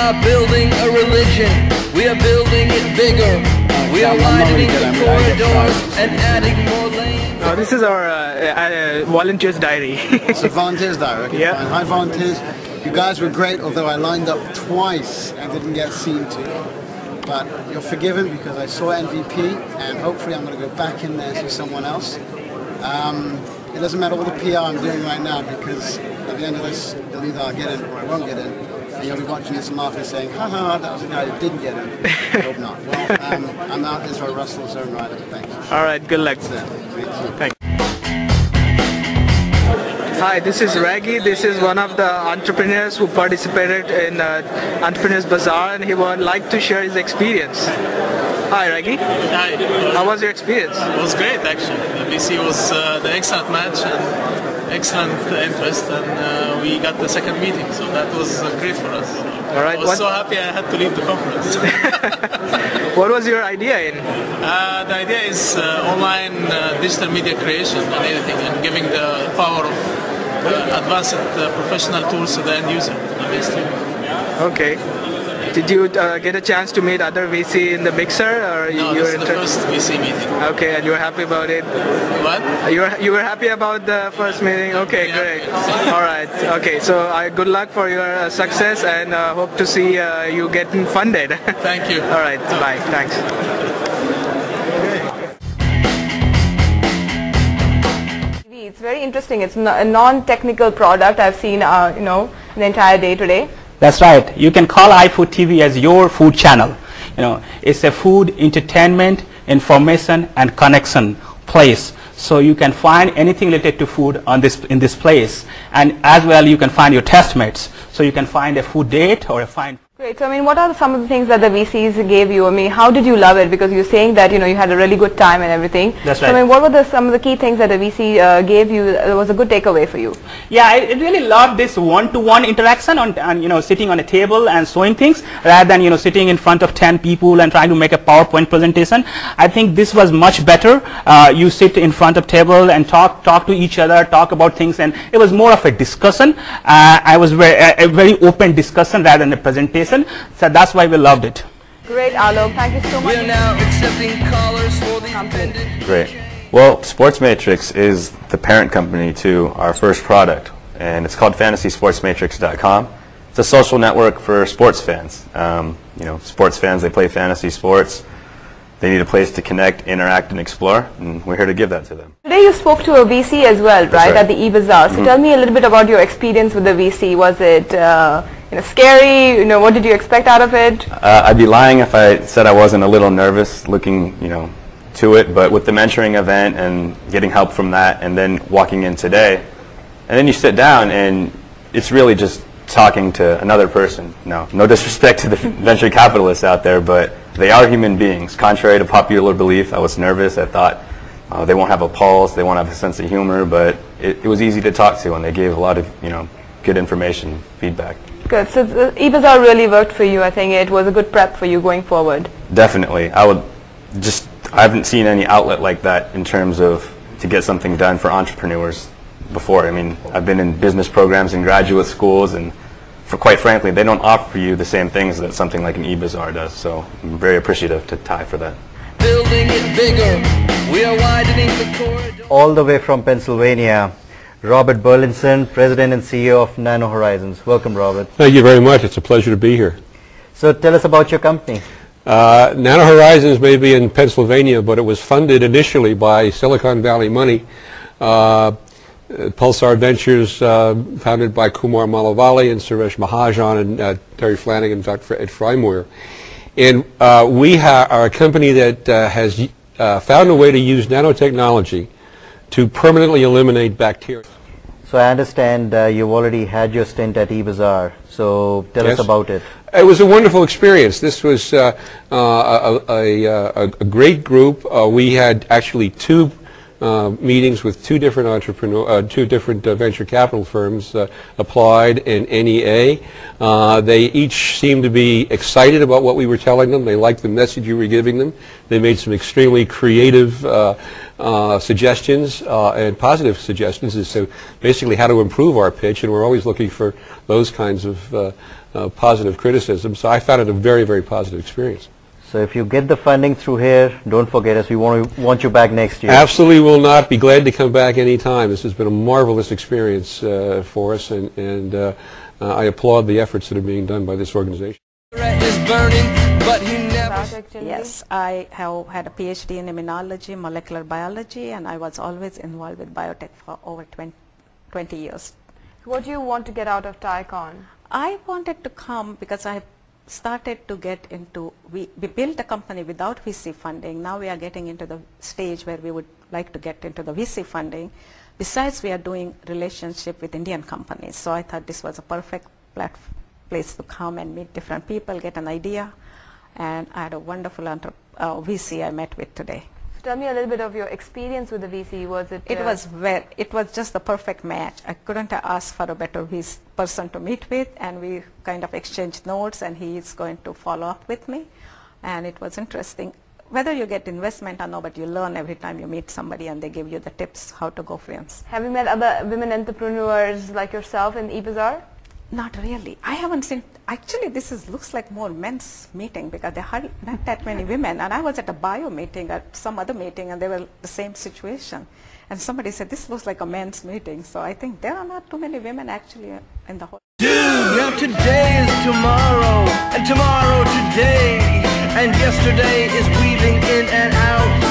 not building a religion, we are building it bigger. We are widening the corridors and adding more lanes. This is our volunteer's diary. It's a volunteer's diary. Okay, yeah. Fine. Hi volunteers. You guys were great, although I lined up twice and didn't get seen to. But you're forgiven because I saw MVP, and hopefully I'm going to go back in there and see someone else. It doesn't matter all the PR I'm doing right now, because at the end of this, either I'll get in or I won't get in. And you'll be watching this and laughing, saying, haha, that was the guy who didn't get in. I hope not. Well, I'm out Israel Russell's own rider. Thanks. All right, good luck. Thank you. Hi, this is Raggy. This is one of the entrepreneurs who participated in Entrepreneurs Bazaar, and he would like to share his experience. Hi, Raggy. Hi. How was your experience? It was great, actually. The VC was the excellent match and excellent interest, and we got the second meeting, so that was great for us. All right. I was so happy I had to leave the conference. What was your idea in? The idea is online digital media creation and editing, and giving the power of advanced professional tools to the end user. Okay. Did you get a chance to meet other VC in the mixer, or no, you this were is the first VC meeting. Okay, and you were happy about it? What? You were happy about the first meeting? Okay, yeah. Great. All right. Okay, so good luck for your success, and hope to see you getting funded. Thank you. All right. Bye. Thanks. It's very interesting. It's a non-technical product. I've seen, the entire day today. That's right. You can call iFood TV as your food channel. It's a food, entertainment, information, and connection place. So you can find anything related to food in this place, and as well you can find your testmates. So you can find a food date or Great. So, what are some of the things that the VCs gave you? How did you love it? Because you're saying that, you had a really good time and everything. That's right. So, what were some of the key things that the VC gave you that was a good takeaway for you? Yeah, I really loved this one-to-one interaction on sitting on a table and showing things, rather than, sitting in front of 10 people and trying to make a PowerPoint presentation. I think this was much better. You sit in front of table and talk to each other, talk about things, and it was more of a discussion. I was a very open discussion rather than a presentation. So that's why we loved it. Great, Alok. Thank you so much. We are now accepting callers for the pendant. Great. Well, Sports Matrix is the parent company to our first product, and it's called FantasySportsMatrix.com. It's a social network for sports fans. Sports fans, they play fantasy sports. They need a place to connect, interact, and explore, and we're here to give that to them. Today you spoke to a VC as well, right, at the eBazaar. So tell me a little bit about your experience with the VC. Was it scary? What did you expect out of it? I'd be lying if I said I wasn't a little nervous looking, to it, but with the mentoring event and getting help from that, and then walking in today, and then you sit down and it's really just talking to another person. No disrespect to the venture capitalists out there, but they are human beings. Contrary to popular belief, I was nervous. I thought they won't have a pulse, they won't have a sense of humor, but it was easy to talk to, and they gave a lot of good information, feedback. Good. So the eBazaar really worked for you. I think it was a good prep for you going forward. Definitely. I haven't seen any outlet like that in terms of to get something done for entrepreneurs before. I've been in business programs in graduate schools, and quite frankly, they don't offer you the same things that something like an eBazaar does. So I'm very appreciative to Ty for that. Building it bigger. We are widening the corridor. All the way from Pennsylvania, Robert Burlinson, President and CEO of Nano Horizons. Welcome, Robert. Thank you very much. It's a pleasure to be here. So tell us about your company. Nano Horizons may be in Pennsylvania, but it was funded initially by Silicon Valley money. Pulsar Ventures, founded by Kumar Malavalli and Suresh Mahajan and Terry Flanagan, Dr. Ed Frymoyer. And we are a company that has found a way to use nanotechnology to permanently eliminate bacteria. So I understand you've already had your stint at eBazaar. So tell us about it. It was a wonderful experience. This was a great group. We had actually two meetings with two different venture capital firms, Applied and NEA. They each seemed to be excited about what we were telling them. They liked the message you were giving them. They made some extremely creative suggestions and positive suggestions as to basically how to improve our pitch, and we're always looking for those kinds of positive criticism. So I found it a very, very positive experience. So if you get the funding through here, don't forget us. We want you back next year. Absolutely will not. Be glad to come back anytime. This has been a marvelous experience for us, and I applaud the efforts that are being done by this organization. Is burning, but he never. Yes, I have had a PhD in immunology, molecular biology, and I was always involved with biotech for over 20 years. What do you want to get out of TiCon? I wanted to come because I started to get into, we built a company without VC funding. Now we are getting into the stage where we would like to get into the VC funding. Besides, we are doing relationship with Indian companies. So I thought this was a perfect place to come and meet different people, get an idea. And I had a wonderful VC I met with today. So tell me a little bit of your experience with the VC. Was it? It was just the perfect match. I couldn't have asked for a better person to meet with, and we kind of exchanged notes, and he is going to follow up with me. And it was interesting. Whether you get investment or not, but you learn every time you meet somebody and they give you the tips how to go freelance. Have you met other women entrepreneurs like yourself in eBazaar? Not really. I haven't seen, actually this looks like more men's meeting because there are not that many women, and I was at a bio meeting at some other meeting and they were the same situation, and somebody said this looks like a men's meeting, so I think there are not too many women actually in the whole. Dude, now today is tomorrow, and tomorrow today, and yesterday is weaving in and out.